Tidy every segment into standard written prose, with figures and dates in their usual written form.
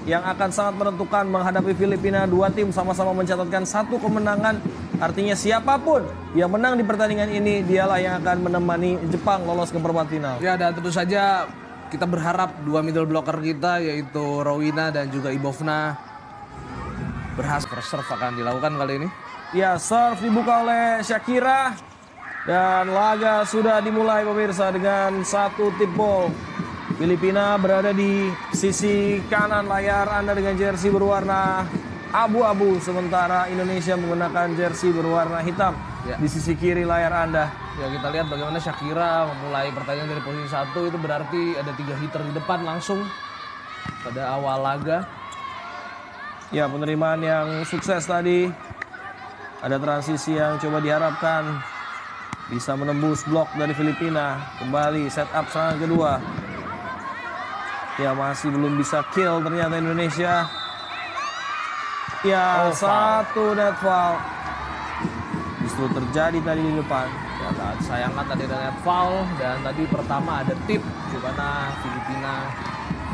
yang akan sangat menentukan menghadapi Filipina. Dua tim sama-sama mencatatkan 1 kemenangan. Artinya siapapun yang menang di pertandingan ini, dialah yang akan menemani Jepang lolos ke perempat final. Ya, dan tentu saja kita berharap dua middle blocker kita yaitu Rowina dan juga Ibovna berhasil. Serve akan dilakukan kali ini. Ya, serve dibuka oleh Shakira. Dan laga sudah dimulai pemirsa dengan 1 tip ball. Filipina berada di sisi kanan layar Anda dengan jersey berwarna abu-abu. Sementara Indonesia menggunakan jersey berwarna hitam di sisi kiri layar Anda. Ya, kita lihat bagaimana Shakira memulai pertandingan dari posisi 1. Itu berarti ada 3 hitter di depan langsung pada awal laga. Ya, penerimaan yang sukses tadi. Ada transisi yang coba diharapkan bisa menembus blok dari Filipina. Kembali set up serangan kedua. Ya, masih belum bisa kill ternyata Indonesia. Ya, satu net foul. Justru terjadi tadi di depan. Ya, sayangnya tadi ada net foul. Dan tadi pertama ada tip di mana Filipina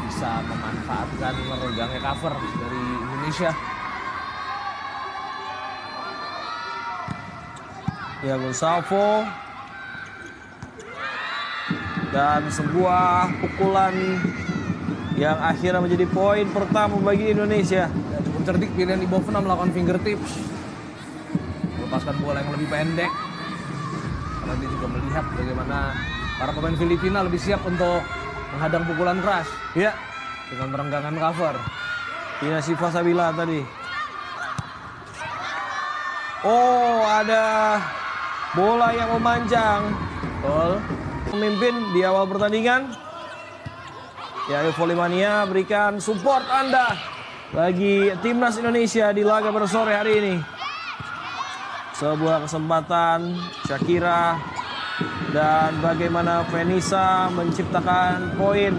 bisa memanfaatkan meregangnya cover dari Indonesia. Ya, Gonsalvo. Dan sebuah pukulan yang akhirnya menjadi poin pertama bagi Indonesia. Ya, cukup cerdik pilihan Ibovna melakukan fingertips. Melepaskan bola yang lebih pendek. Karena dia juga melihat bagaimana para pemain Filipina lebih siap untuk menghadang pukulan keras. Ya, dengan merenggangan cover. Ina Siva Sabila tadi. Oh, ada bola yang memanjang. Betul. Pemimpin di awal pertandingan. Ya, Volley-Mania berikan support Anda bagi timnas Indonesia di laga pada sore hari ini. Sebuah kesempatan Shakira dan bagaimana Venisa menciptakan poin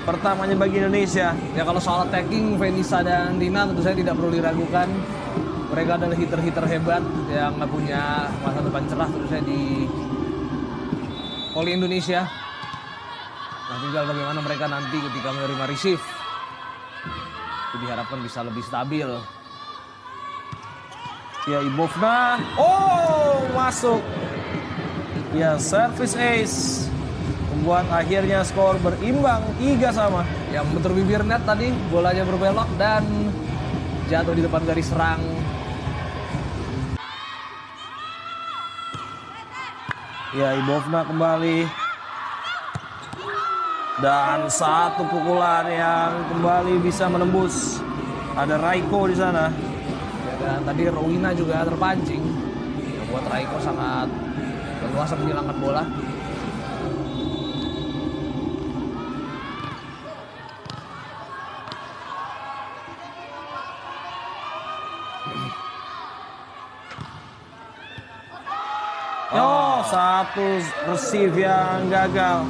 pertamanya bagi Indonesia. Ya, kalau soal attacking Venisa dan Dina tentu saya tidak perlu diragukan. Mereka adalah hitter-hitter hebat yang punya masa depan cerah tentu saya di volley Indonesia. Nah, tinggal bagaimana mereka nanti ketika menerima receive. Itu diharapkan bisa lebih stabil. Ya, Ibovna. Oh, masuk. Ya, service ace. Membuat akhirnya skor berimbang 3-3. Yang bentur bibir net tadi, bolanya berbelok dan jatuh di depan garis serang. Ya, Ibovna kembali. Dan satu pukulan yang kembali bisa menembus. Ada Raiko di sana. Ya, dan tadi Rowina juga terpancing. Membuat Raiko sangat leluasa menghilangkan bola. Oh, satu receive yang gagal.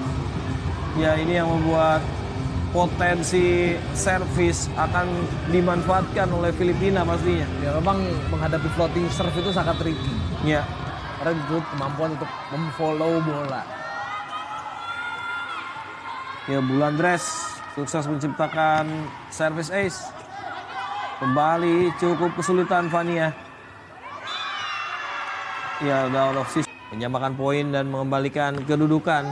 Ya, ini yang membuat potensi servis akan dimanfaatkan oleh Filipina pastinya. Ya, memang menghadapi floating serve itu sangat tricky. Ya. Karena itu kemampuan untuk memfollow bola. Ya, Bulandres sukses menciptakan service ace. Kembali cukup kesulitan Fania. Ya, down of six. Menyamakan poin dan mengembalikan kedudukan.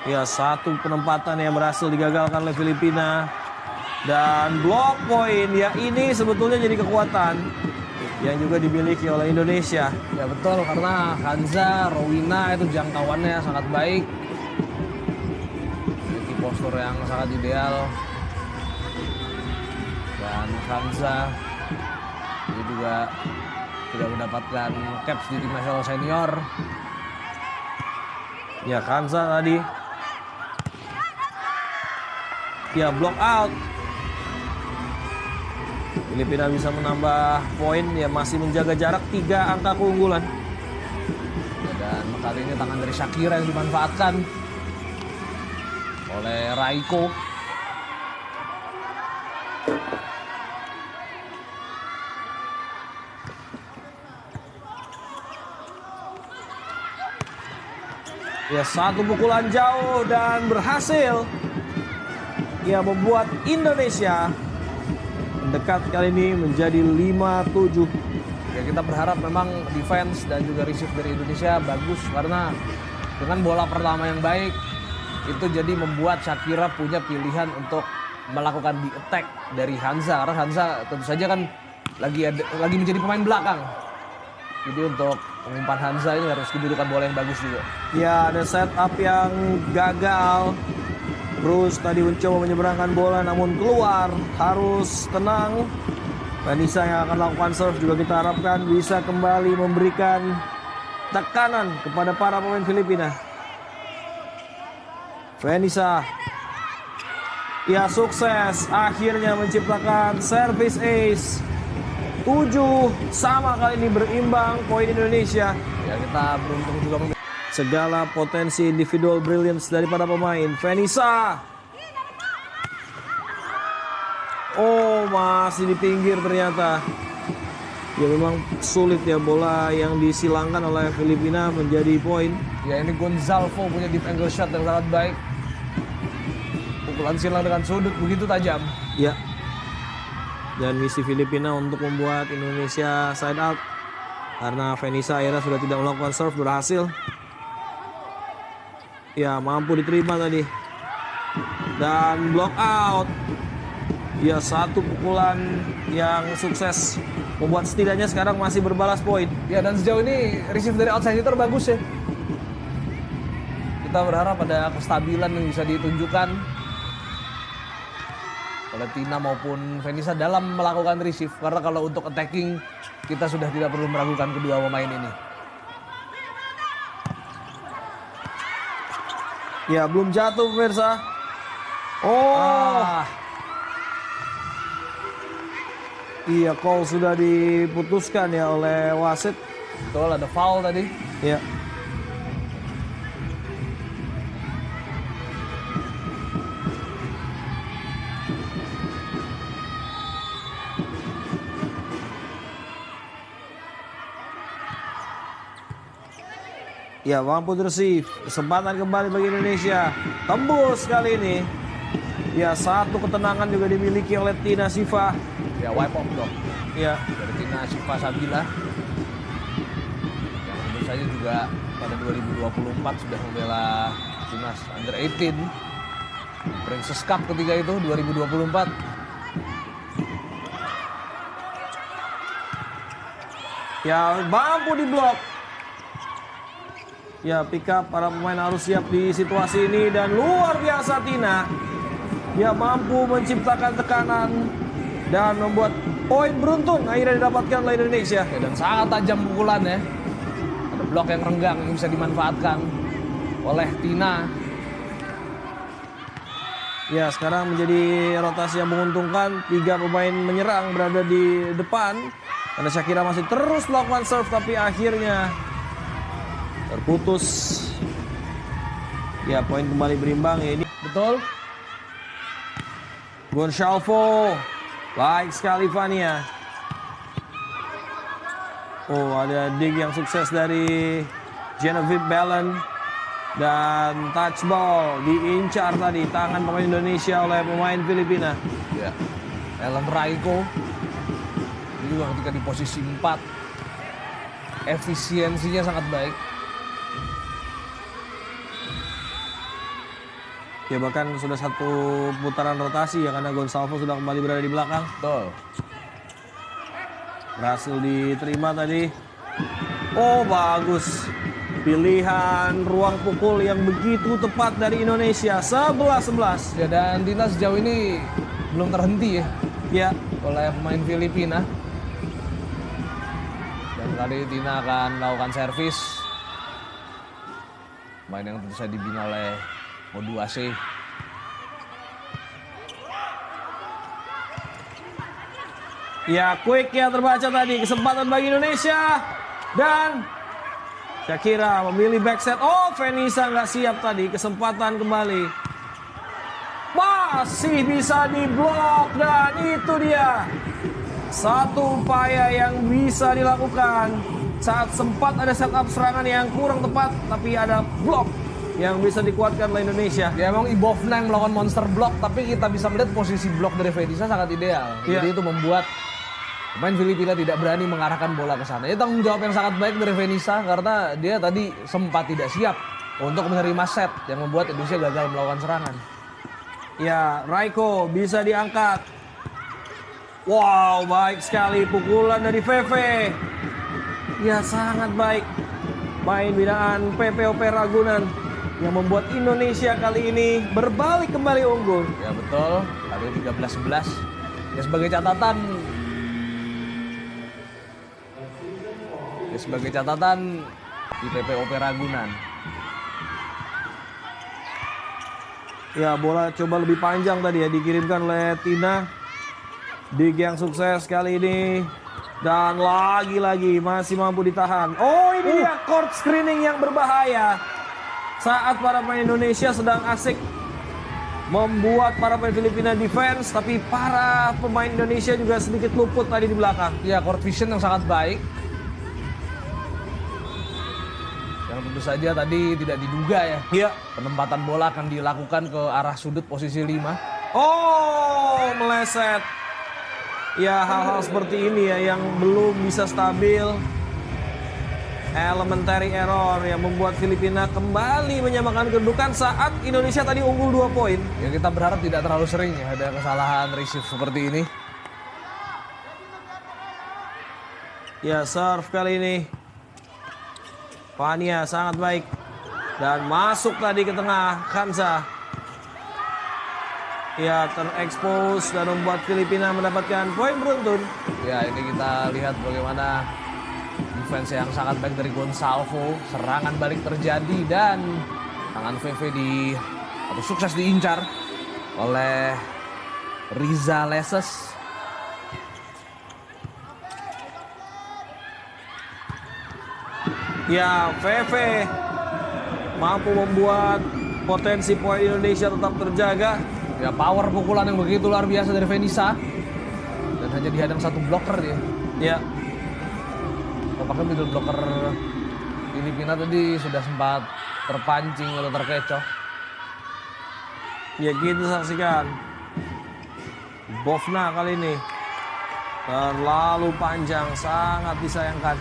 Ya, satu penempatan yang berhasil digagalkan oleh Filipina. Dan blok poin, ya ini sebetulnya jadi kekuatan yang juga dimiliki oleh Indonesia. Ya betul, karena Hanza, Rowina itu jangkauannya sangat baik. Memiliki postur yang sangat ideal. Dan Hanza dia juga sudah mendapatkan caps di tim nasional senior. Ya, Kanza tadi. Ya, block out. Filipina bisa menambah poin, ya masih menjaga jarak 3 angka keunggulan. Ya, dan kali ini tangan dari Shakira yang dimanfaatkan oleh Raiko. Ya, satu pukulan jauh dan berhasil. Ya, membuat Indonesia mendekat kali ini menjadi 5-7. Ya, kita berharap memang defense dan juga receive dari Indonesia bagus karena dengan bola pertama yang baik itu jadi membuat Shakira punya pilihan untuk melakukan di attack dari Hansa karena Hansa tentu saja kan lagi menjadi pemain belakang. Jadi untuk umpan Hansa ini harus kedudukan bola yang bagus juga. Ya, ada setup yang gagal. Bruce tadi mencoba menyeberangkan bola namun keluar. Harus tenang. Vanessa yang akan lakukan serve juga kita harapkan bisa kembali memberikan tekanan kepada para pemain Filipina. Vanessa. Ya, sukses akhirnya menciptakan service ace. 7 sama kali ini berimbang poin Indonesia. Ya, kita beruntung juga Segala potensi individual brilliance daripada pemain. Vanessa. Oh, masih di pinggir ternyata. Ya, memang sulit ya bola yang disilangkan oleh Filipina menjadi poin. Ya, ini Gonzalvo punya deep angle shot yang sangat baik. Pukulan silang dengan sudut begitu tajam. Ya. Dan misi Filipina untuk membuat Indonesia side out. Karena Vanessa akhirnya sudah tidak melakukan serve berhasil. Ya, mampu diterima tadi. Dan block out. Ya, satu pukulan yang sukses membuat setidaknya sekarang masih berbalas poin. Ya, dan sejauh ini receive dari outside hitter bagus ya. Kita berharap ada kestabilan yang bisa ditunjukkan oleh Tina maupun Vanessa dalam melakukan receive. Karena kalau untuk attacking kita sudah tidak perlu meragukan kedua pemain ini. Ya, belum jatuh pemirsa. Oh. Iya, call sudah diputuskan ya oleh wasit. Betul, ada foul tadi. Ya. Ya, mampu receive. Kesempatan kembali bagi Indonesia. Tembus kali ini. Ya, satu ketenangan juga dimiliki oleh Tina Shiva. Ya, wipe off dong. Ya. Dari Tina Shiva Sabila. Yang tentu saja juga pada 2024 sudah membela timnas under 18. Princess Cup ketika itu 2024. Ya, mampu diblok. Ya, pick up, para pemain harus siap di situasi ini. Dan luar biasa Tina. Ya, mampu menciptakan tekanan dan membuat poin beruntun akhirnya didapatkan oleh Indonesia. Ya, dan sangat tajam pukulannya. Ada blok yang renggang yang bisa dimanfaatkan oleh Tina. Ya, sekarang menjadi rotasi yang menguntungkan. 3 pemain menyerang berada di depan. Karena Shakira masih terus melakukan serve tapi akhirnya terputus. Ya, poin kembali berimbang ya ini. Betul. Gonzalvo. Baik sekali Vania. Oh, ada dig yang sukses dari Genevieve Belen. Dan touch ball diincar tadi tangan pemain Indonesia oleh pemain Filipina. Ya. Ellen Raiko. Ini juga ketika di posisi 4. Efisiensinya sangat baik. Ya, bahkan sudah satu putaran rotasi ya karena Gonzalvo sudah kembali berada di belakang. Betul. Berhasil diterima tadi. Oh, bagus. Pilihan ruang pukul yang begitu tepat dari Indonesia. 11-11. Ya, dan Tina sejauh ini belum terhenti ya. Ya. Oleh pemain Filipina. Dan kali Tina akan melakukan servis. Pemain yang tentu saja dibina oleh Modu AC. Ya, quick yang terbaca tadi. Kesempatan bagi Indonesia. Dan Shakira memilih backset. Oh, Vanessa nggak siap tadi. Kesempatan kembali. Masih bisa diblok. Dan itu dia. Satu upaya yang bisa dilakukan. Saat sempat ada setup serangan yang kurang tepat. Tapi ada blok yang bisa dikuatkan oleh Indonesia. Ya emang Ibovna yang melakukan monster block, tapi kita bisa melihat posisi blok dari Fenisa sangat ideal. Iya. Jadi itu membuat pemain Filipina tidak berani mengarahkan bola ke sana. Itu tanggung jawab yang sangat baik dari Fenisa karena dia tadi sempat tidak siap untuk menerima set yang membuat Indonesia gagal melakukan serangan. Ya, Raiko bisa diangkat. Wow, baik sekali pukulan dari Veve. Ya, sangat baik. Main binaan PPOP Ragunan yang membuat Indonesia kali ini berbalik kembali unggul. Ya betul, kali 13-11. Ya sebagai catatan di PPOP Ragunan. Ya, bola coba lebih panjang tadi ya dikirimkan oleh Tina. Dig yang sukses kali ini. Dan lagi-lagi masih mampu ditahan. Oh, ini dia court screening yang berbahaya. Saat para pemain Indonesia sedang asik membuat para pemain Filipina defense, tapi para pemain Indonesia juga sedikit luput tadi di belakang. Ya, court vision yang sangat baik. Yang tentu saja tadi tidak diduga ya. Iya. Penempatan bola akan dilakukan ke arah sudut posisi 5. Oh, meleset. Ya, hal-hal seperti ini ya yang belum bisa stabil. Elementary error yang membuat Filipina kembali menyamakan kedudukan saat Indonesia tadi unggul 2 poin. Ya kita berharap tidak terlalu sering ya ada kesalahan receive seperti ini. Ya, serve kali ini. Fania sangat baik. Dan masuk tadi ke tengah Kansa. Ya, terekspos dan membuat Filipina mendapatkan poin beruntun. Ya ini kita lihat bagaimana defense yang sangat baik dari Gonsalvo. Serangan balik terjadi dan tangan VV sukses diincar oleh Riza Leses. Ya, VV mampu membuat potensi poin Indonesia tetap terjaga. Ya power pukulan yang begitu luar biasa dari Fenisa. Dan hanya dihadang satu blocker dia. Ya. Tampaknya middle blocker Filipina tadi sudah sempat terpancing atau terkecoh. Ya, kita saksikan. Bovna kali ini terlalu panjang, sangat disayangkan.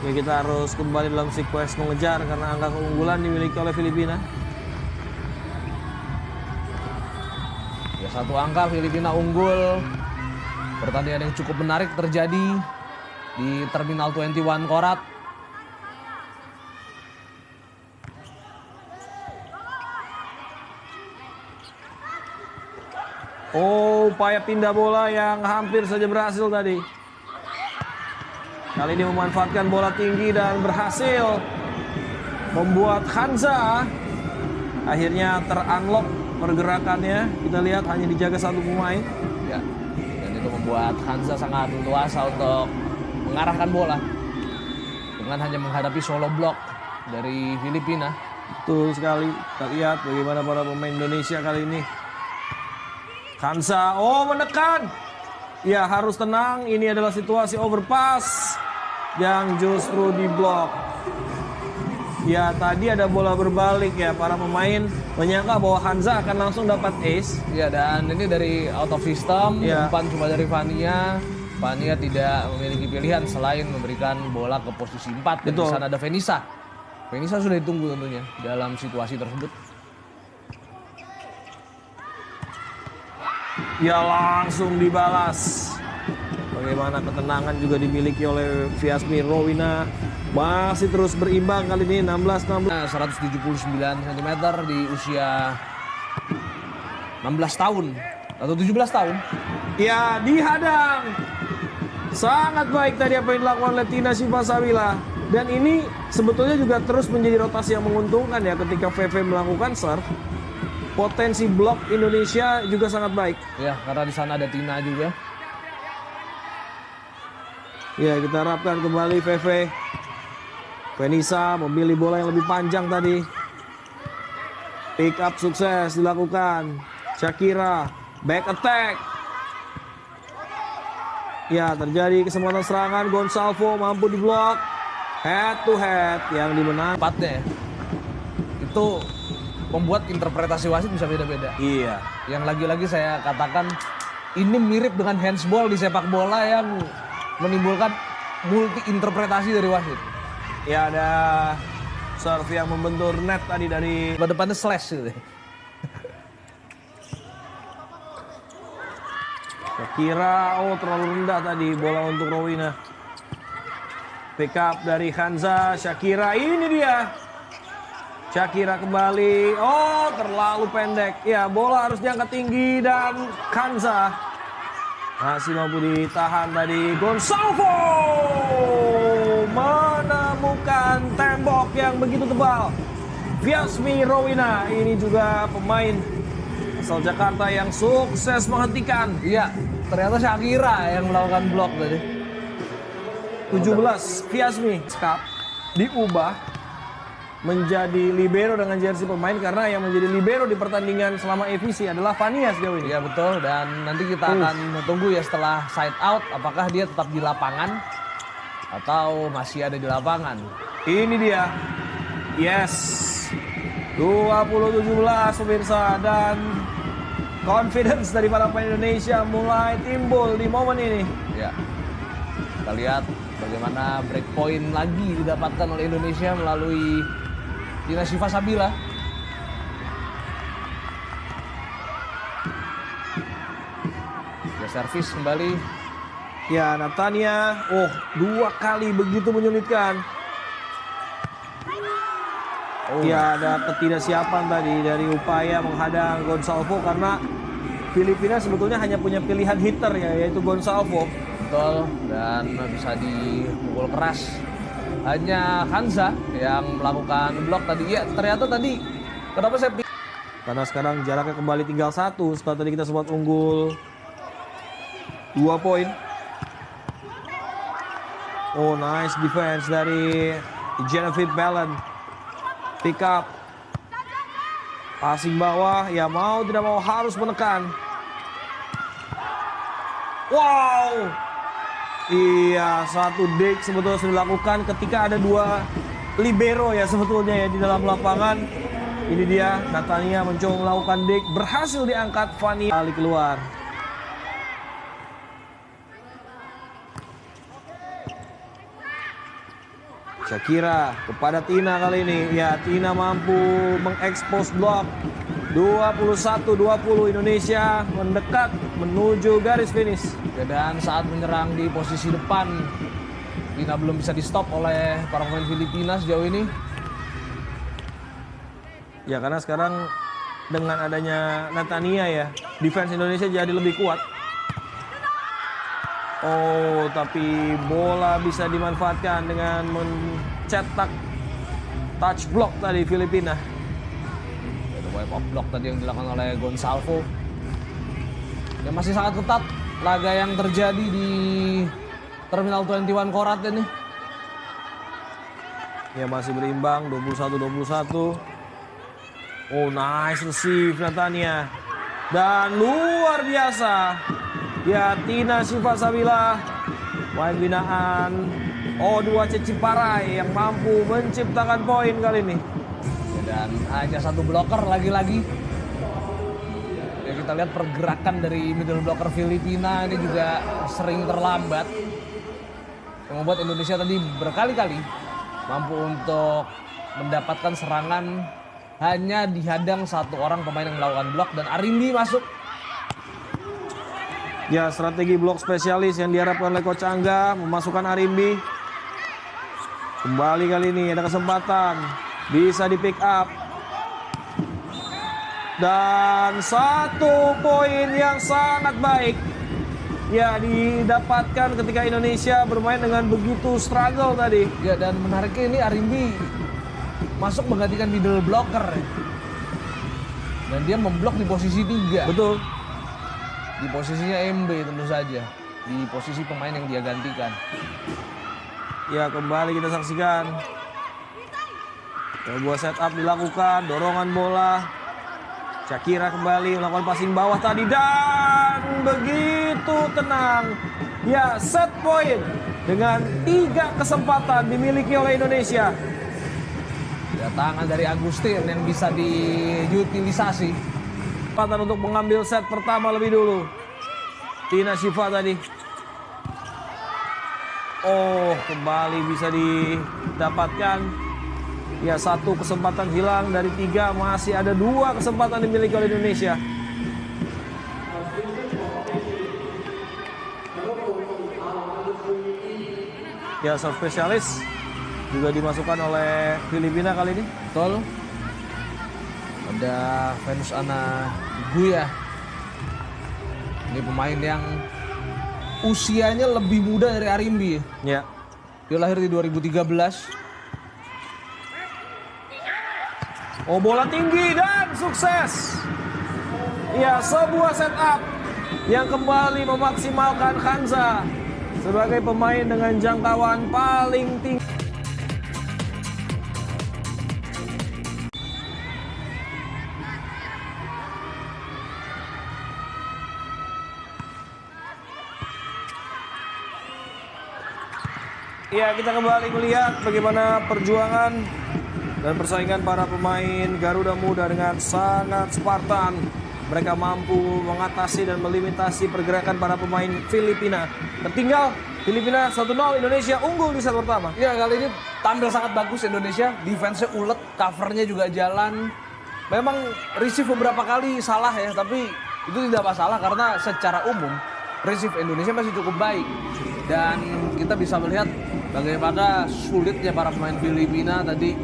Ya, kita harus kembali dalam sequence mengejar karena angka keunggulan dimiliki oleh Filipina. Ya satu angka Filipina unggul. Pertandingan yang cukup menarik terjadi di Terminal 21 Korat. Oh, upaya pindah bola yang hampir saja berhasil tadi. Kali ini memanfaatkan bola tinggi dan berhasil membuat Hansa akhirnya ter-unlock pergerakannya. Kita lihat hanya dijaga satu pemain. Ya, dan itu membuat Hansa sangat leluasa untuk mengarahkan bola dengan hanya menghadapi solo block dari Filipina. Betul sekali. Kita lihat bagaimana para pemain Indonesia kali ini. Hansa, oh menekan. Ya, harus tenang. Ini adalah situasi overpass yang justru diblok. Ya, tadi ada bola berbalik ya. Para pemain menyangka bahwa Hansa akan langsung dapat ace. Ya, dan ini dari out of system, Ya. umpan cuma dari Fania. Fania tidak memiliki pilihan selain memberikan bola ke posisi 4. Dan di Betul. sana ada Fenisa. Fenisa sudah ditunggu tentunya dalam situasi tersebut. Ya, langsung dibalas. Bagaimana ketenangan juga dimiliki oleh Viasmi Rowina. Masih terus berimbang kali ini 16-16. 179 cm di usia 16 tahun atau 17 tahun. Ya, dihadang. Sangat baik tadi apa yang dilakukan oleh Tina Shivasawila. Dan ini sebetulnya juga terus menjadi rotasi yang menguntungkan ya ketika VV melakukan serve. Potensi blok Indonesia juga sangat baik. Ya, karena di sana ada Tina juga. Ya, kita harapkan kembali VV. Fenisa memilih bola yang lebih panjang tadi. Pick up sukses dilakukan. Shakira, back attack. Ya, terjadi kesempatan serangan. Gonsalvo mampu diblok. Head to head yang dimenang. Tepatnya ya. Itu itu membuat interpretasi wasit bisa beda-beda. Iya. Yang lagi-lagi saya katakan ini mirip dengan handsball di sepak bola yang menimbulkan multi interpretasi dari wasit. Ya ada serve yang membentur net tadi dari Depannya slash gitu. Shakira, terlalu rendah tadi bola untuk Rowena. Pick up dari Hansa, Shakira, ini dia. Shakira kembali, terlalu pendek. Ya, bola harus diangkat tinggi dan Hansa masih mampu ditahan tadi. Gonçalves menemukan tembok yang begitu tebal. Viasmi Rowena, ini juga pemain asal Jakarta yang sukses menghentikan. Iya, ternyata Shakira yang melakukan blok tadi. 17 Viasmi Cup diubah menjadi libero dengan jersey pemain karena yang menjadi libero di pertandingan selama EVC adalah Vania sejauh ini. Iya betul, dan nanti kita akan tunggu ya setelah side out apakah dia tetap di lapangan atau masih ada di lapangan. Ini dia. Yes. 20-17 pemirsa, dan confidence dari para pemain Indonesia mulai timbul di momen ini. Ya. Kita lihat bagaimana break point lagi didapatkan oleh Indonesia melalui Tina Syifa Sabila. Ya, servis kembali. Ya, Natania, 2 kali begitu menyulitkan. Ya, ada ketidaksiapan tadi dari upaya menghadang Gonçalves karena Filipina sebetulnya hanya punya pilihan hitter ya, yaitu Gonçalves. Betul, dan bisa dipukul keras. Hanya Hansa yang melakukan blok tadi. Ya, ternyata tadi kenapa saya karena sekarang jaraknya kembali tinggal 1 setelah tadi kita sempat unggul 2 poin. Nice defense dari Genevieve Belen. Pick up. Passing bawah, ya mau tidak mau harus menekan. Wow. Iya, satu dig sebetulnya sudah dilakukan ketika ada 2 libero ya sebetulnya ya di dalam lapangan. Ini dia, Natania mencoba melakukan dig, berhasil diangkat, Fani kali keluar. Shakira kepada Tina kali ini. Ya, Tina mampu mengekspos blok. 21-20 Indonesia mendekat menuju garis finish. Dan saat menyerang di posisi depan, Tina belum bisa di stop oleh para pemain Filipina sejauh ini. Ya, karena sekarang dengan adanya Natania ya, defense Indonesia jadi lebih kuat. Tapi bola bisa dimanfaatkan dengan mencetak touch block tadi Filipina. Ada wipe up block tadi yang dilakukan oleh Gonçalves. Ya, masih sangat ketat laga yang terjadi di Terminal 21 Korat ini. Ya, masih berimbang 21-21. Nice receive Natania. Dan luar biasa. Ya, Tina Syifa Sabila, main binaan O2 Ciparai yang mampu menciptakan poin kali ini. Dan hanya 1 blocker lagi-lagi. Ya, kita lihat pergerakan dari middle blocker Filipina ini juga sering terlambat. Yang membuat Indonesia tadi berkali-kali mampu untuk mendapatkan serangan hanya dihadang 1 orang pemain yang melakukan blok, dan Arimbi masuk. Ya, strategi blok spesialis yang diharapkan oleh Coach Angga, memasukkan Arimbi. Kembali kali ini ada kesempatan, bisa di pick up. Dan 1 poin yang sangat baik ya didapatkan ketika Indonesia bermain dengan begitu struggle tadi. Ya, dan menariknya ini Arimbi masuk menggantikan middle blocker. Dan dia memblok di posisi 3. Betul. Di posisinya MB tentu saja. Di posisi pemain yang dia gantikan. Ya, kembali kita saksikan. Sebuah setup dilakukan, dorongan bola. Shakira kembali melakukan passing bawah tadi dan begitu tenang. Ya, set point dengan 3 kesempatan dimiliki oleh Indonesia. Ya, tangan dari Agustin yang bisa diutilisasi. Kesempatan untuk mengambil set pertama lebih dulu. Tina Shiva tadi. Oh, kembali bisa didapatkan. Ya, satu kesempatan hilang dari 3. Masih ada 2 kesempatan dimiliki oleh Indonesia. Ya, serve spesialis juga dimasukkan oleh Filipina kali ini. Betul. Ada Venus Ana Guya. Ini pemain yang usianya lebih muda dari Arimbi. Ya. Dia lahir di 2013. Oh, bola tinggi dan sukses. Ya, sebuah setup yang kembali memaksimalkan Khanza sebagai pemain dengan jangkauan paling tinggi. Ya, kita kembali melihat bagaimana perjuangan dan persaingan para pemain Garuda Muda dengan sangat Spartan. Mereka mampu mengatasi dan melimitasi pergerakan para pemain Filipina. Tertinggal Filipina 1-0, Indonesia unggul di set pertama. Ya, kali ini tampil sangat bagus Indonesia. Defense-nya ulet, covernya juga jalan. Memang receive beberapa kali salah ya, tapi itu tidak masalah karena secara umum receive Indonesia masih cukup baik. Dan kita bisa melihat bagaimana sulitnya para pemain Filipina tadi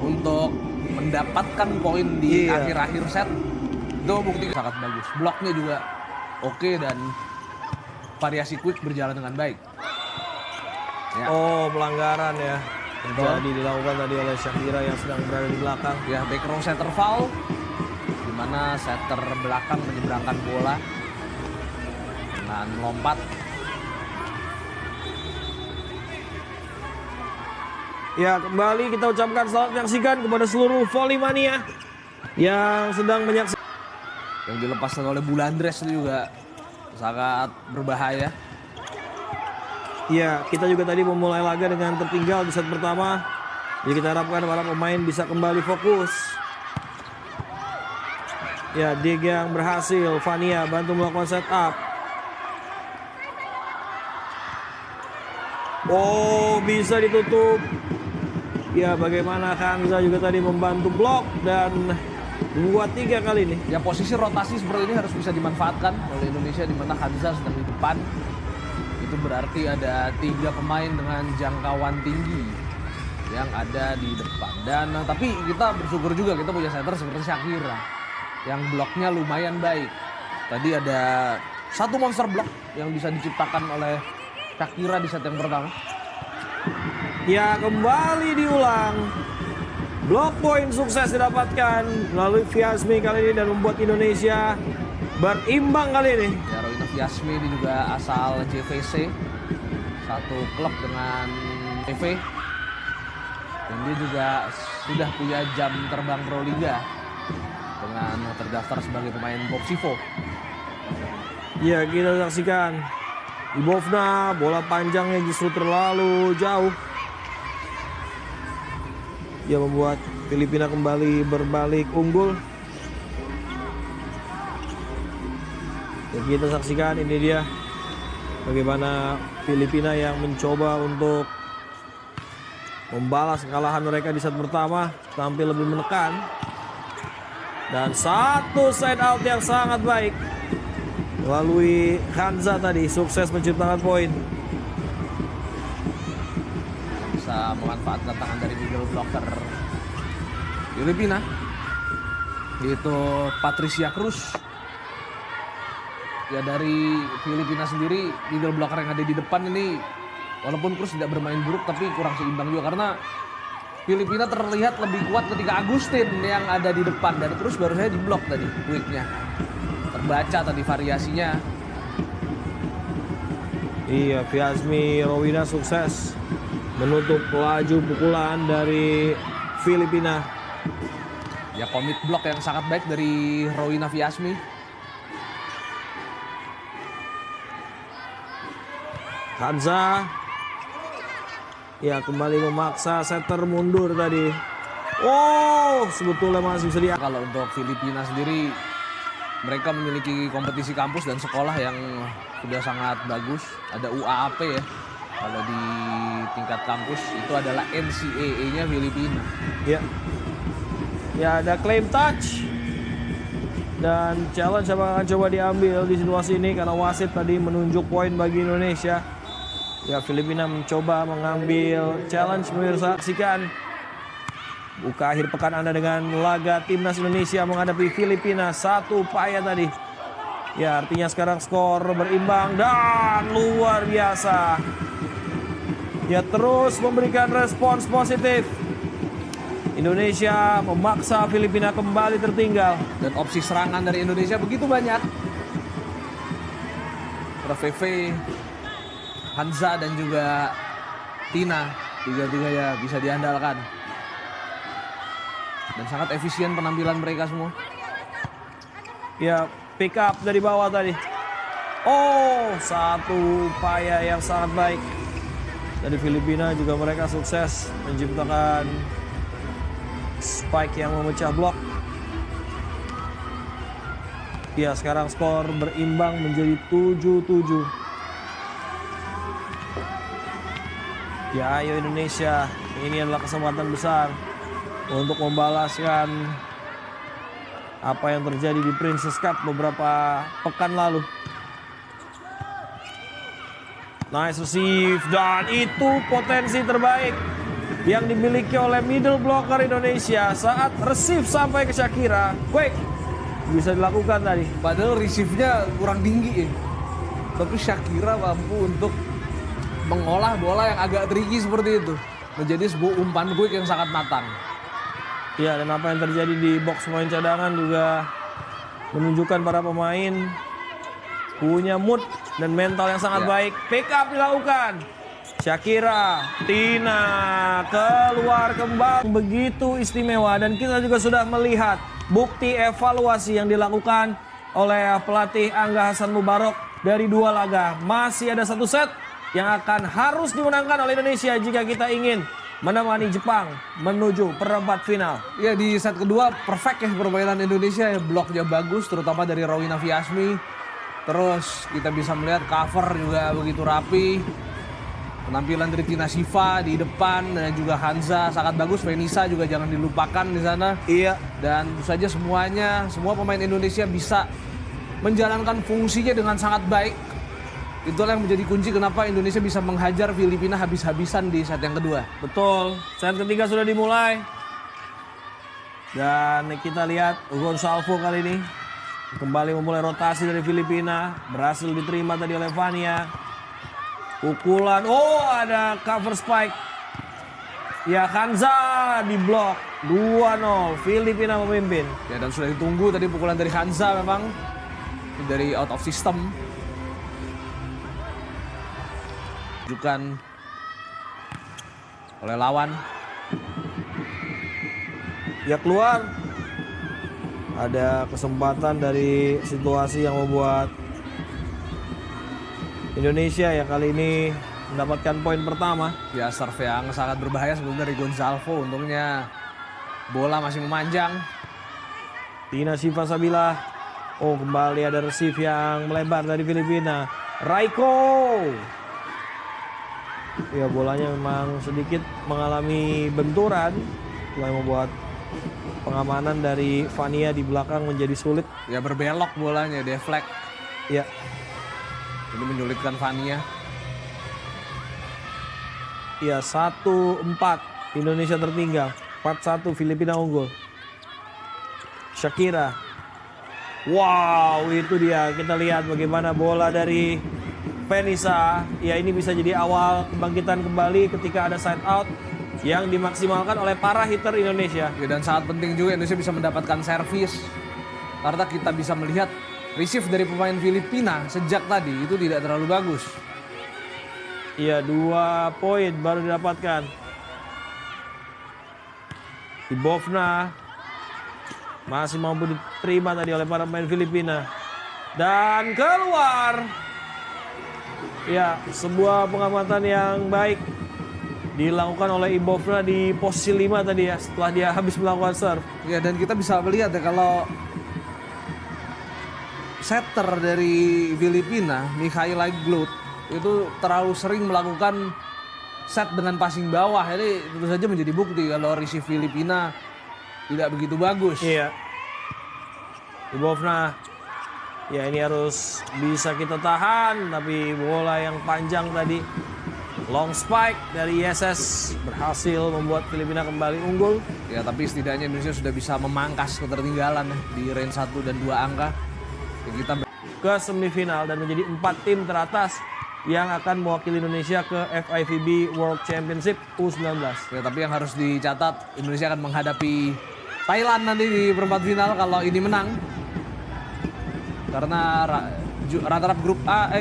untuk mendapatkan poin di akhir-akhir set. Itu bukti sangat bagus. Bloknya juga oke dan variasi quick berjalan dengan baik. Ya. Oh, pelanggaran ya. Jadi dilakukan tadi oleh Shakira yang sedang berada di belakang. Ya, back row setter foul. Di mana setter belakang menyeberangkan bola dengan melompat. Ya, kembali kita ucapkan selamat menyaksikan kepada seluruh volley mania yang sedang menyaksikan. Yang dilepaskan oleh Bulandres itu juga sangat berbahaya. Ya, kita juga tadi memulai laga dengan tertinggal di set pertama. Jadi kita harapkan para pemain bisa kembali fokus. Ya, dig yang berhasil. Vania bantu melakukan setup. Oh, bisa ditutup. Ya, bagaimana Khanza juga tadi membantu blok dan membuat 3 kali ini. Ya, posisi rotasi seperti ini harus bisa dimanfaatkan oleh Indonesia di mana Khanza sedang di depan. Itu berarti ada 3 pemain dengan jangkauan tinggi yang ada di depan. Dan tapi kita bersyukur juga kita punya center seperti Shakira yang bloknya lumayan baik. Tadi ada satu monster blok yang bisa diciptakan oleh Shakira di set yang pertama. Ya, kembali diulang. Block point sukses didapatkan melalui Fiasmi kali ini dan membuat Indonesia berimbang kali ini. Ya, Roina Fiasmi ini juga asal JVC, satu klub dengan TV. Dan dia juga sudah punya jam terbang Pro Liga dengan terdaftar sebagai pemain Popsivo. Ya, kita saksikan Ibovna, bola panjangnya justru terlalu jauh. Ya, membuat Filipina kembali berbalik unggul. Ya, kita saksikan ini dia bagaimana Filipina yang mencoba untuk membalas kekalahan mereka di set pertama, tampil lebih menekan. Dan satu side out yang sangat baik melalui Khanza tadi, sukses menciptakan poin. Bisa memanfaatkan tangan dari middle blocker Filipina, yaitu Patricia Cruz. Ya, dari Filipina sendiri middle blocker yang ada di depan ini walaupun Cruz tidak bermain buruk tapi kurang seimbang juga karena Filipina terlihat lebih kuat ketika Agustin yang ada di depan dan Cruz baru saja diblok tadi quicknya. Terbaca tadi variasinya. Iya, Fiasmi Rowina sukses menutup laju pukulan dari Filipina. Ya, komit blok yang sangat baik dari Rowina Fiasmi. Khanza ya kembali memaksa setter mundur tadi. Oh, sebetulnya masih bisa dia. Kalau untuk Filipina sendiri, mereka memiliki kompetisi kampus dan sekolah yang sudah sangat bagus. Ada UAAP ya. Kalau di tingkat kampus itu adalah NCAA-nya Filipina. Ya. Ya, ada claim touch. Dan challenge yang akan coba diambil di situasi ini karena wasit tadi menunjuk poin bagi Indonesia. Ya, Filipina mencoba mengambil challenge, pemirsa. Saksikan. Buka akhir pekan Anda dengan laga timnas Indonesia menghadapi Filipina. 1 upaya tadi. Ya, artinya sekarang skor berimbang dan luar biasa. Ya, terus memberikan respons positif. Indonesia memaksa Filipina kembali tertinggal. Dan opsi serangan dari Indonesia begitu banyak. Veve, Hansa dan juga Tina. Tiga-tiga ya bisa diandalkan. Dan sangat efisien penampilan mereka semua. Ya, pick up dari bawah tadi. Oh, 1 upaya yang sangat baik. Dari Filipina juga mereka sukses menciptakan spike yang memecah blok. Ya, sekarang skor berimbang menjadi 7-7. Ya, ayo Indonesia. Ini adalah kesempatan besar untuk membalaskan apa yang terjadi di Princess Cup beberapa pekan lalu. Nice receive, dan itu potensi terbaik yang dimiliki oleh middle blocker Indonesia saat receive sampai ke Shakira. Quick, bisa dilakukan tadi. Padahal receive-nya kurang tinggi ya. Tapi Shakira mampu untuk mengolah bola yang agak tricky seperti itu menjadi sebuah umpan quick yang sangat matang. Ya, dan apa yang terjadi di box pemain cadangan juga menunjukkan para pemain punya mood dan mental yang sangat baik. Pick up dilakukan. Shakira, Tina keluar kembali. Begitu istimewa, dan kita juga sudah melihat bukti evaluasi yang dilakukan oleh pelatih Angga Hassan Mubarok dari 2 laga. Masih ada 1 set yang akan harus dimenangkan oleh Indonesia jika kita ingin menemani Jepang menuju perempat final. Ya, di set kedua perfect ya permainan Indonesia ya, bloknya bagus terutama dari Rowina Fiasmi. Terus kita bisa melihat cover juga begitu rapi. Penampilan dari Tina Shiva di depan dan juga Hansa sangat bagus. Venisa juga jangan dilupakan di sana. Iya. Dan tentu saja semua pemain Indonesia bisa menjalankan fungsinya dengan sangat baik. Itulah yang menjadi kunci kenapa Indonesia bisa menghajar Filipina habis-habisan di set yang kedua. Betul, set ketiga sudah dimulai. Dan kita lihat Gonçalves kali ini kembali memulai rotasi dari Filipina. Berhasil diterima tadi oleh Vania. Pukulan, oh ada cover spike. Ya, Hansa di blok. 2-0, Filipina memimpin. Ya, dan sudah ditunggu tadi pukulan dari Hansa memang. Dari out of system. Ditunjukkan oleh lawan. Ya, keluar. Ada kesempatan dari situasi yang membuat Indonesia yang kali ini mendapatkan poin pertama. Ya, serve yang sangat berbahaya sebelum dari Gonçalves. Untungnya bola masih memanjang. Tina Shiva Sabila. Oh, kembali ada receive yang melebar dari Filipina. Raiko. Ya, bolanya memang sedikit mengalami benturan. Yang membuat pengamanan dari Vania di belakang menjadi sulit. Ya, berbelok bolanya, deflect. Ya. Ini menyulitkan Vania. Ya, 1-4 Indonesia tertinggal. 4-1 Filipina unggul. Shakira. Wow, itu dia. Kita lihat bagaimana bola dari Venisa. Ya, ini bisa jadi awal kebangkitan kembali ketika ada side out yang dimaksimalkan oleh para hitter Indonesia. Ya, dan sangat penting juga Indonesia bisa mendapatkan servis. Karena kita bisa melihat receive dari pemain Filipina sejak tadi itu tidak terlalu bagus. Iya, 2 poin baru didapatkan. Ibovna masih mampu diterima tadi oleh para pemain Filipina. Dan keluar. Ya, sebuah pengamatan yang baik dilakukan oleh Ibovna di posisi 5 tadi ya, setelah dia habis melakukan serve. Ya, dan kita bisa melihat ya kalau setter dari Filipina, Mikhail Glut, itu terlalu sering melakukan set dengan passing bawah. Jadi tentu saja menjadi bukti kalau receive Filipina tidak begitu bagus. Iya. Ibovna, ya ini harus bisa kita tahan, tapi bola yang panjang tadi, long spike dari ISS berhasil membuat Filipina kembali unggul. Ya, tapi setidaknya Indonesia sudah bisa memangkas ketertinggalan ya, di range 1 dan 2 angka. Ya, kita ke semifinal dan menjadi 4 tim teratas yang akan mewakili Indonesia ke FIVB World Championship U19. Ya, tapi yang harus dicatat, Indonesia akan menghadapi Thailand nanti di perempat final kalau ini menang. Karena runner-up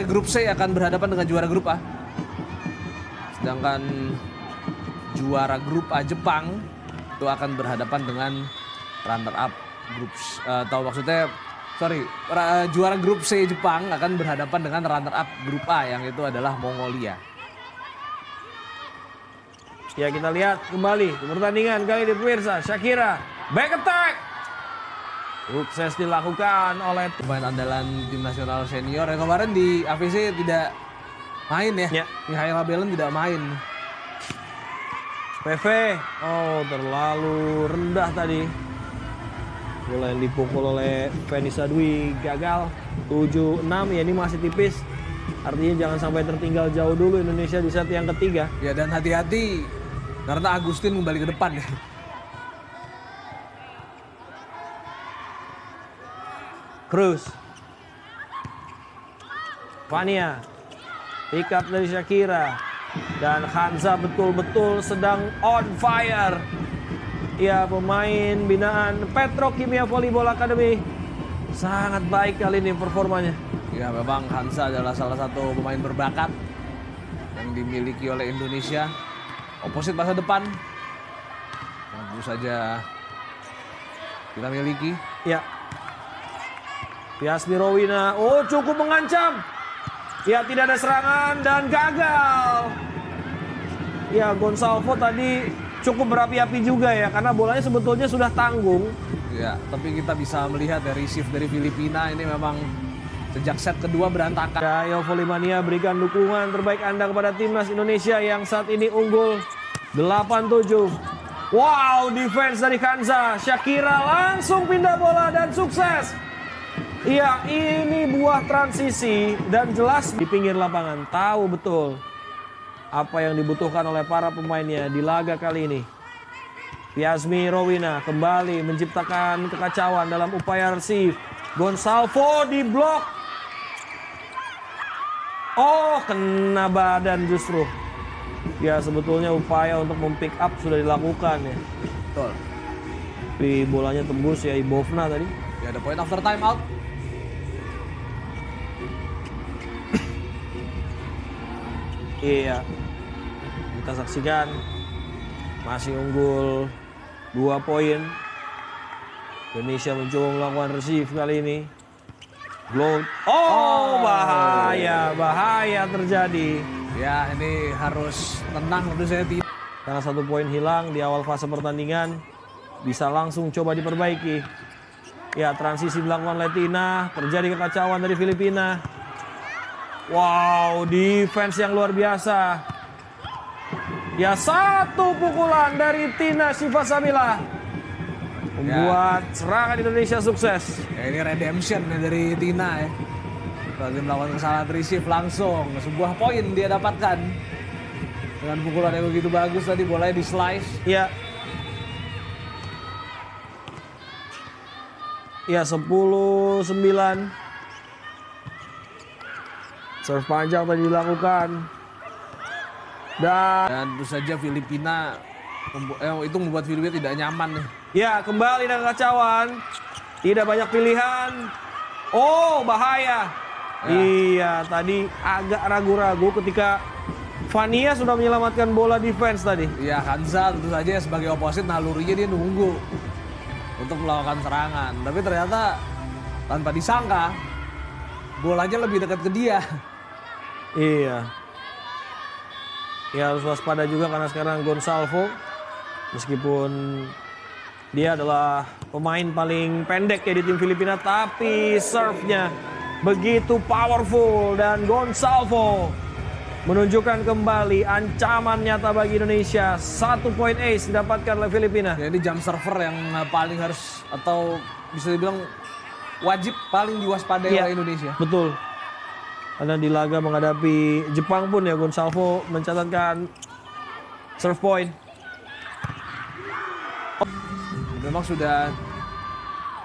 grup C akan berhadapan dengan juara grup A. Sedangkan juara grup A Jepang itu akan berhadapan dengan runner-up grup juara grup C Jepang akan berhadapan dengan runner-up grup A yang itu adalah Mongolia. Ya, kita lihat kembali pertandingan kali ini pemirsa. Shakira back attack sukses dilakukan oleh pemain andalan tim nasional senior yang kemarin di AVC tidak main ya. Mikhail Belen tidak main. PV, terlalu rendah tadi. Bola yang dipukul oleh Vanessa Dwi gagal. 7-6, ya ini masih tipis. Artinya jangan sampai tertinggal jauh dulu Indonesia di set yang ketiga. Ya, dan hati-hati karena Agustin kembali ke depan ya. Cruz, Vania, pick up dari Shakira, dan Hansa betul-betul sedang on fire. Ya, pemain binaan Petrokimia Volleyball Academy sangat baik kali ini performanya. Ya, memang Hansa adalah salah satu pemain berbakat yang dimiliki oleh Indonesia. Oposit masa depan yang tentu saja kita miliki. Ya, Piasmi Rowina, cukup mengancam. Ya, tidak ada serangan dan gagal. Ya, Gonsalvo tadi cukup berapi-api juga ya, karena bolanya sebetulnya sudah tanggung. Ya, tapi kita bisa melihat dari receive dari Filipina ini memang sejak set kedua berantakan. Ya, Yo Volley berikan dukungan terbaik Anda kepada timnas Indonesia yang saat ini unggul 8-7. Wow, defense dari Hansa. Shakira langsung pindah bola dan sukses. Iya, ini buah transisi dan jelas di pinggir lapangan. Tahu betul apa yang dibutuhkan oleh para pemainnya di laga kali ini. Piasmi Rowina kembali menciptakan kekacauan dalam upaya receive. Gonsalvo di blok. Kena badan justru. Ya, sebetulnya upaya untuk mempick up sudah dilakukan ya. Betul. Tapi bolanya tembus ya Ibovna tadi. Ya, ada point after time out. Iya, kita saksikan masih unggul 2 poin. Indonesia mencoba melakukan receive kali ini. Glow. Bahaya terjadi. Ya, ini harus tenang menurut saya. Karena 1 poin hilang di awal fase pertandingan, bisa langsung coba diperbaiki. Ya, transisi dilakukan oleh Tina, terjadi kekacauan dari Filipina. Wow, defense yang luar biasa. Ya, 1 pukulan dari Tina Sivasamila membuat serangan Indonesia sukses. Ya, ini redemption dari Tina ya. Berarti melakukan kesalahan receive langsung. Sebuah poin dia dapatkan. Dengan pukulan yang begitu bagus tadi, bolanya di slice. Ya. Ya, 10-9. Serve panjang tadi dilakukan. Dan tentu saja Filipina itu membuat Filipina tidak nyaman nih. Ya, kembali dengan kekacauan. Tidak banyak pilihan. Bahaya. Ya. Iya, tadi agak ragu-ragu ketika Vania sudah menyelamatkan bola defense tadi. Iya, Hansa tentu saja sebagai oposit nalurinya dia nunggu untuk melakukan serangan. Tapi ternyata tanpa disangka bolanya lebih dekat ke dia. Iya. Ya harus waspada juga karena sekarang Gonçalves, meskipun dia adalah pemain paling pendek ya di tim Filipina, tapi serve-nya begitu powerful dan Gonçalves menunjukkan kembali ancaman nyata bagi Indonesia. 1 poin ace didapatkan oleh Filipina. Ya, ini jump server yang paling harus atau bisa dibilang wajib paling diwaspadai oleh Indonesia. Betul. Karena di laga menghadapi Jepang pun ya Gonçalves mencatatkan serve point. Memang sudah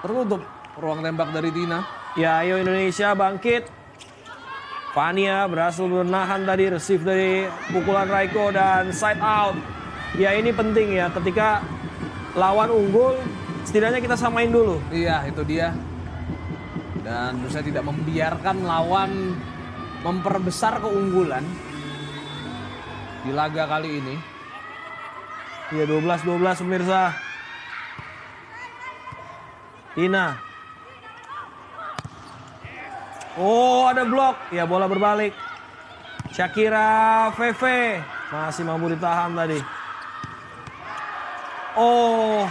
tertutup ruang tembak dari Tina. Ya, ayo Indonesia bangkit. Fania berhasil menahan tadi receive dari pukulan Raiko dan side out. Ya, ini penting ya ketika lawan unggul, setidaknya kita samain dulu. Iya, itu dia. Dan saya tidak membiarkan lawan memperbesar keunggulan di laga kali ini. Ya, 12-12 pemirsa. Tina. Oh, ada blok. Ya, bola berbalik. Shakira Feve masih mampu ditahan tadi. Oh,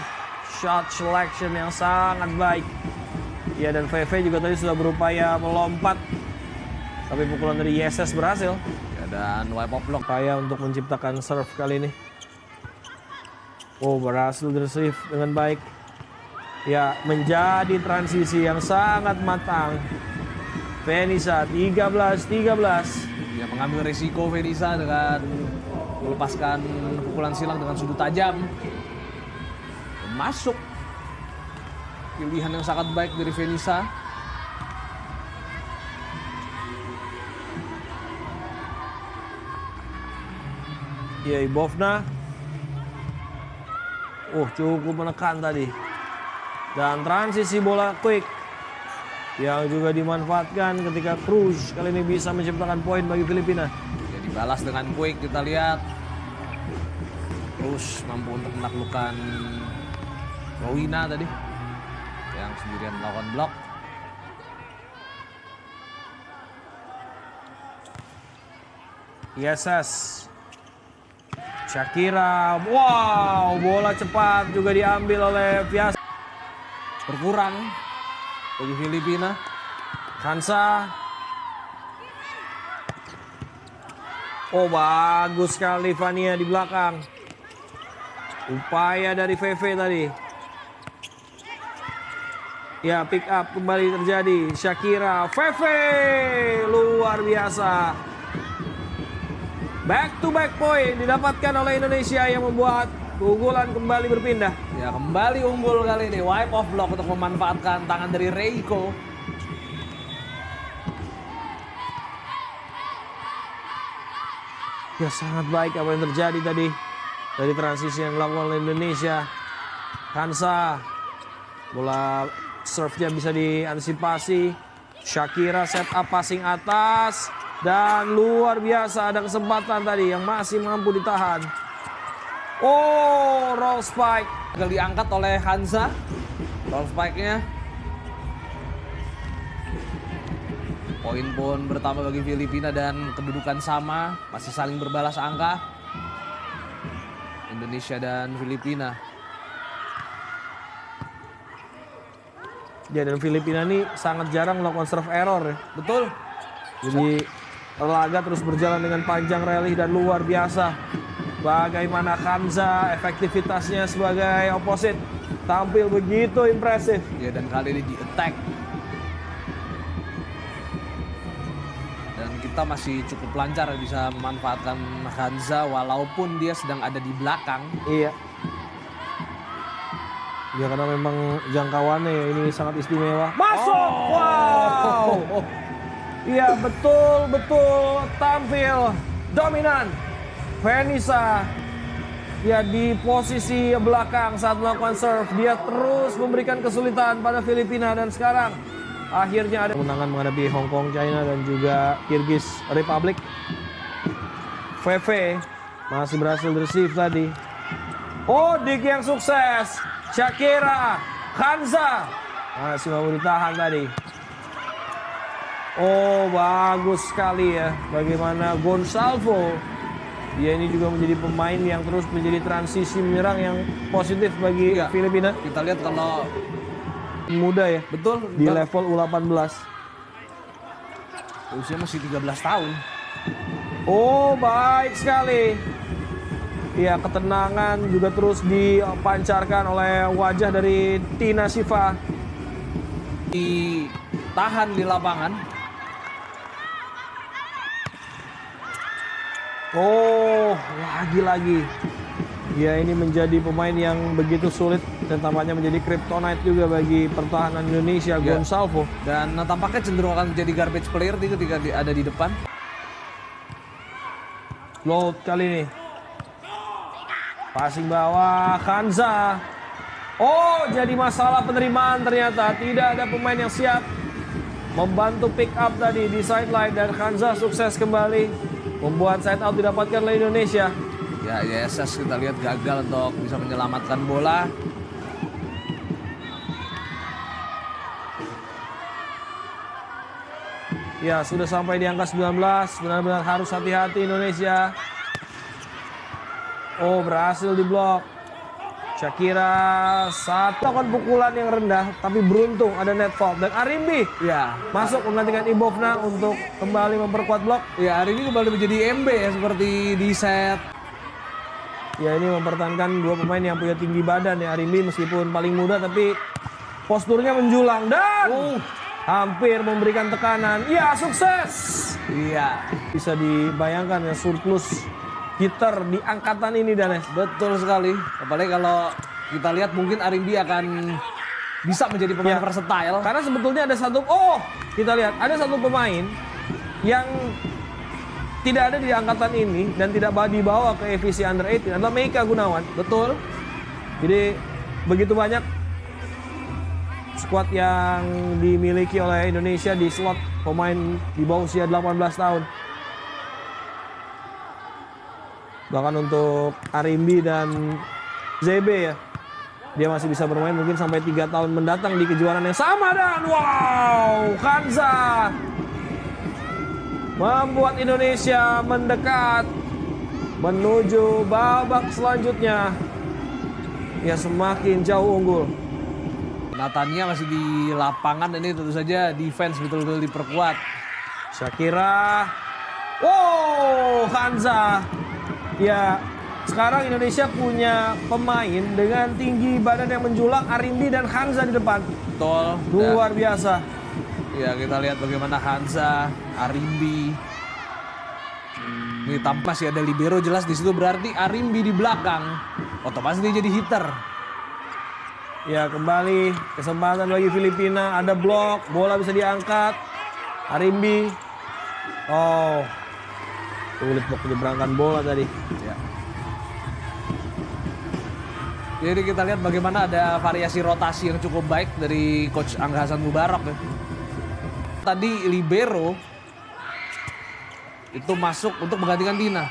shot selection yang sangat baik. Ya, dan Feve juga tadi sudah berupaya melompat. Tapi pukulan dari Yeses berhasil. Ya, dan wipe off block. Upaya untuk menciptakan serve kali ini. Oh, berhasil di-receive dengan baik. Ya, menjadi transisi yang sangat matang. Fenisa 13-13. Ya, mengambil risiko Fenisa dengan melepaskan pukulan silang dengan sudut tajam. Dan masuk. Pilihan yang sangat baik dari Fenisa. Ya, Ibovna. Cukup menekan tadi. Dan transisi bola quick yang juga dimanfaatkan ketika Cruz kali ini bisa menciptakan poin bagi Filipina. Ya, dibalas dengan quick, kita lihat. Cruz mampu untuk menaklukkan Rowena tadi. Yang sendirian melakukan blok. Yeses. Shakira, wow, bola cepat juga diambil oleh Fias. Berkurang bagi Filipina. Hansa. Oh, bagus sekali Fania di belakang. Upaya dari Feve tadi. Ya, pick up kembali terjadi. Shakira, Feve, luar biasa. Back to back point didapatkan oleh Indonesia yang membuat keunggulan kembali berpindah. Ya, kembali unggul kali ini. Wipe off block untuk memanfaatkan tangan dari Reiko. Ya, sangat baik apa yang terjadi tadi. Dari transisi yang dilakukan oleh Indonesia. Hansa. Bola serve-nya bisa diantisipasi. Shakira set up passing atas. Dan luar biasa ada kesempatan tadi yang masih mampu ditahan. Oh, roll spike. Gagal diangkat oleh Hansa. Roll spike-nya. Poin pun bertambah bagi Filipina dan kedudukan sama. Masih saling berbalas angka. Indonesia dan Filipina. Ya, dan Filipina ini sangat jarang melakukan serve error ya. Betul. Jadi laga terus berjalan dengan panjang rally dan luar biasa. Bagaimana Hansa efektivitasnya sebagai opposite tampil begitu impresif. Ya, dan kali ini di attack. Dan kita masih cukup lancar bisa memanfaatkan Hansa walaupun dia sedang ada di belakang. Iya. Ya, karena memang jangkauannya ya, ini sangat istimewa. Masuk! Wow! Iya, betul tampil dominan. Fenisa ya di posisi belakang saat melakukan serve. Dia terus memberikan kesulitan pada Filipina dan sekarang akhirnya ada kemenangan menghadapi Hong Kong, China dan juga Kyrgyz Republic. Feve masih berhasil receive tadi. Oh, Dik yang sukses. Shakira, Hansa masih mau ditahan tadi. Oh, bagus sekali ya bagaimana Gonçalves Dia ini juga menjadi pemain yang terus menjadi transisi menyerang yang positif bagi Iya. Filipina. Kita lihat kalau Muda ya, betul di level U18. usia masih 13 tahun. Oh, baik sekali. Ya, ketenangan juga terus dipancarkan oleh wajah dari Tina Siva. Ditahan di lapangan. Oh, lagi-lagi. Ya, ini menjadi pemain yang begitu sulit dan tampaknya menjadi kryptonite juga bagi pertahanan Indonesia, Ya. Gonçalves. Dan tampaknya cenderung akan menjadi garbage player ketika ada di depan. Load kali ini. Passing bawah, Hansa. Oh, jadi masalah penerimaan ternyata. Tidak ada pemain yang siap membantu pick up tadi di sideline. Dan Hansa sukses kembali membuat side out didapatkan oleh Indonesia. Ya, ISS kita lihat gagal untuk bisa menyelamatkan bola. Ya, sudah sampai di angka 19. Benar-benar harus hati-hati Indonesia. Oh, berhasil diblok. Shakira lakukan pukulan yang rendah, tapi beruntung ada net foul. Dan Arimbi Ya, masuk menggantikan Ibovna untuk kembali memperkuat blok. ya hari ini kembali menjadi MB ya seperti di set. Ya, ini mempertahankan dua pemain yang punya tinggi badan ya. Arimbi meskipun paling muda tapi posturnya menjulang dan hampir memberikan tekanan. Ya, sukses. Iya, Bisa dibayangkan ya surplus hitter di angkatan ini dan betul sekali. Apalagi kalau kita lihat mungkin Arimbi akan bisa menjadi pemain Ya. versatile. karena sebetulnya ada kita lihat ada satu pemain yang tidak ada di angkatan ini dan tidak dibawa ke EVC Under 18 adalah Meika Gunawan. Betul. Jadi begitu banyak skuad yang dimiliki oleh Indonesia di slot pemain di bawah usia 18 tahun. Bahkan untuk Arimbi dan ZB ya, dia masih bisa bermain mungkin sampai 3 tahun mendatang di kejuaraan yang sama. Dan wow, Hansa membuat Indonesia mendekat menuju babak selanjutnya. Ya, semakin jauh unggul. Natania masih di lapangan, ini tentu saja defense betul-betul diperkuat. Shakira. Wow, Hansa. Ya, sekarang Indonesia punya pemain dengan tinggi badan yang menjulang, Arimbi dan Hansa di depan. Betul. Luar biasa. Ya, kita lihat bagaimana Hansa, Arimbi. Ini tanpa masih ada libero jelas di situ, berarti Arimbi di belakang. Otomatis dia jadi hitter. Ya, kembali kesempatan bagi Filipina, ada blok, bola bisa diangkat. Arimbi. Oh. Sulit untuk menyeberangkan bola tadi. Ya. Jadi kita lihat bagaimana ada variasi rotasi yang cukup baik dari Coach Angga Hasan Mubarak ya. Tadi libero itu masuk untuk menggantikan Tina.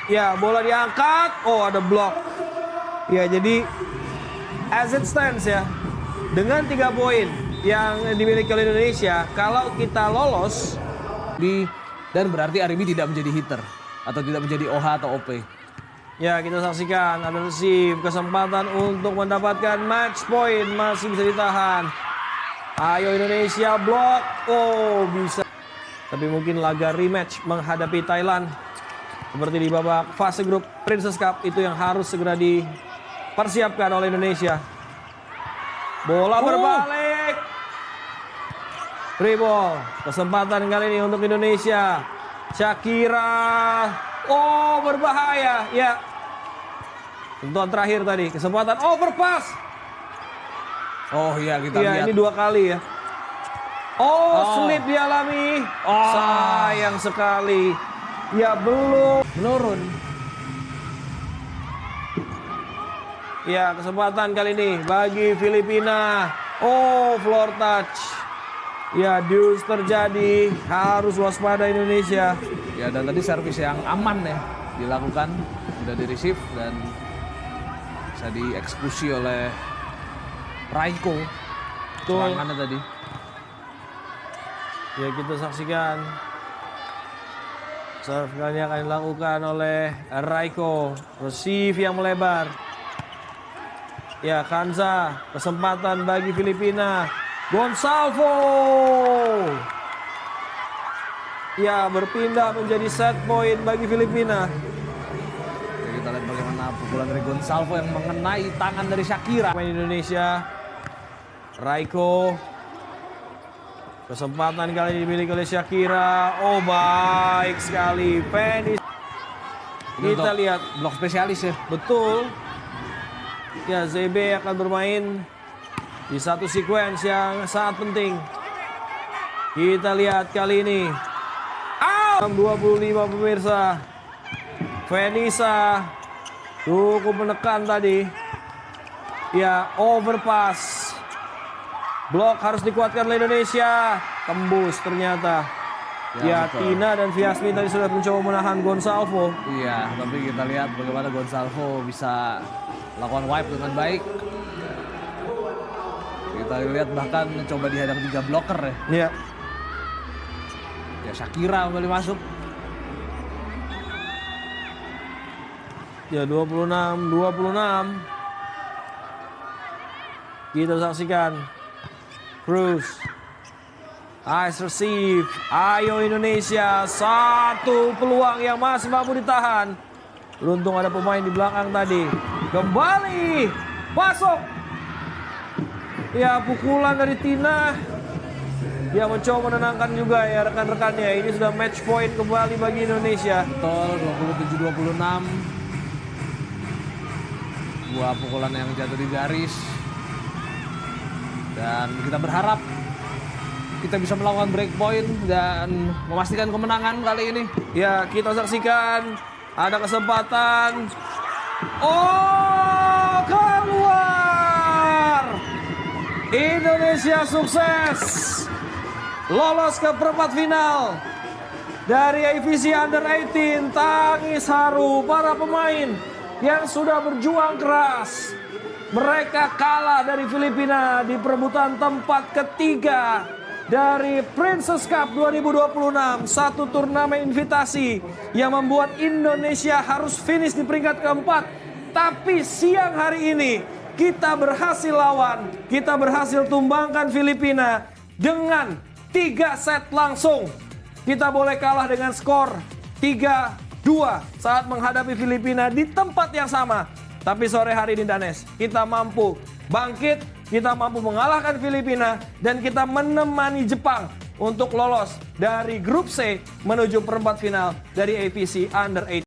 Ya, bola diangkat. Oh, ada blok. Ya, jadi as it stands ya, dengan 3 poin yang dimiliki oleh Indonesia, kalau kita lolos Dan berarti Arimbi tidak menjadi hitter atau tidak menjadi OH atau OP. ya, kita saksikan ada receive, kesempatan untuk mendapatkan match point masih bisa ditahan. Ayo Indonesia, blok. Oh, bisa. Tapi mungkin laga rematch menghadapi Thailand seperti di babak fase grup Princess Cup itu yang harus segera dipersiapkan oleh Indonesia. Bola berbalik. Free ball. Kesempatan kali ini untuk Indonesia. Shakira. Oh, berbahaya. Ya. Sentuhan terakhir tadi. Kesempatan overpass. Oh iya, kita Iya, lihat. ini 2 kali ya. Oh, slip dialami. Oh. Sayang sekali. Ya, belum. Menurun. Ya, kesempatan kali ini bagi Filipina. Oh, floor touch. Ya, deuce terjadi. Harus waspada Indonesia. Ya, dan tadi servis yang aman ya dilakukan, udah di receive dan bisa dieksekusi oleh Raiko. Serangannya tadi. Ya, kita saksikan Serve kali akan dilakukan oleh Raiko. Receive yang melebar. Ya, Kanza. Kesempatan bagi Filipina. Gonçalves. Ya, berpindah menjadi set point bagi Filipina. Oke, kita lihat bagaimana pukulan dari Gonçalves yang mengenai tangan dari Shakira. Pemain Indonesia. Raiko. Kesempatan kali ini dimiliki oleh Shakira. Oh, baik sekali. Feni. Kita lihat. Blok spesialis ya. Betul. Ya, ZB akan bermain di satu sequence yang sangat penting. Kita lihat kali ini. 25 pemirsa. Fenisa cukup menekan tadi. Ya, overpass. Blok harus dikuatkan oleh Indonesia. Tembus ternyata. Ya, Tina dan Viasmi tadi sudah mencoba menahan Gonçalves. Iya, tapi kita lihat bagaimana Gonçalves bisa lakukan wipe dengan baik. Kita lihat bahkan mencoba dihadang 3 blocker ya. Iya. Ya, Shakira kembali masuk. Ya, 26. Kita saksikan. Cruz. Nice receive. Ayo Indonesia. Satu peluang yang masih mampu ditahan. Beruntung ada pemain di belakang tadi. Kembali. Masuk. Ya, pukulan dari Tina. Dia mencoba menenangkan juga ya rekan-rekannya. Ini sudah match point kembali bagi Indonesia. Betul, 27-26. Dua pukulan yang jatuh di garis. Dan kita berharap kita bisa melakukan break point dan memastikan kemenangan kali ini. Ya, kita saksikan. Ada kesempatan. Oh, keluar. Indonesia sukses. Lolos ke perempat final. Dari AVC Under 18, tangis haru para pemain yang sudah berjuang keras. Mereka kalah dari Filipina di perebutan tempat ketiga dari Princess Cup 2026. Satu turnamen invitasi yang membuat Indonesia harus finish di peringkat keempat. Tapi siang hari ini kita berhasil lawan, kita berhasil tumbangkan Filipina dengan 3 set langsung. Kita boleh kalah dengan skor 3-2 saat menghadapi Filipina di tempat yang sama. Tapi sore hari ini Danes, kita mampu bangkit, kita mampu mengalahkan Filipina, dan kita menemani Jepang untuk lolos dari grup C menuju perempat final dari AVC Under 18.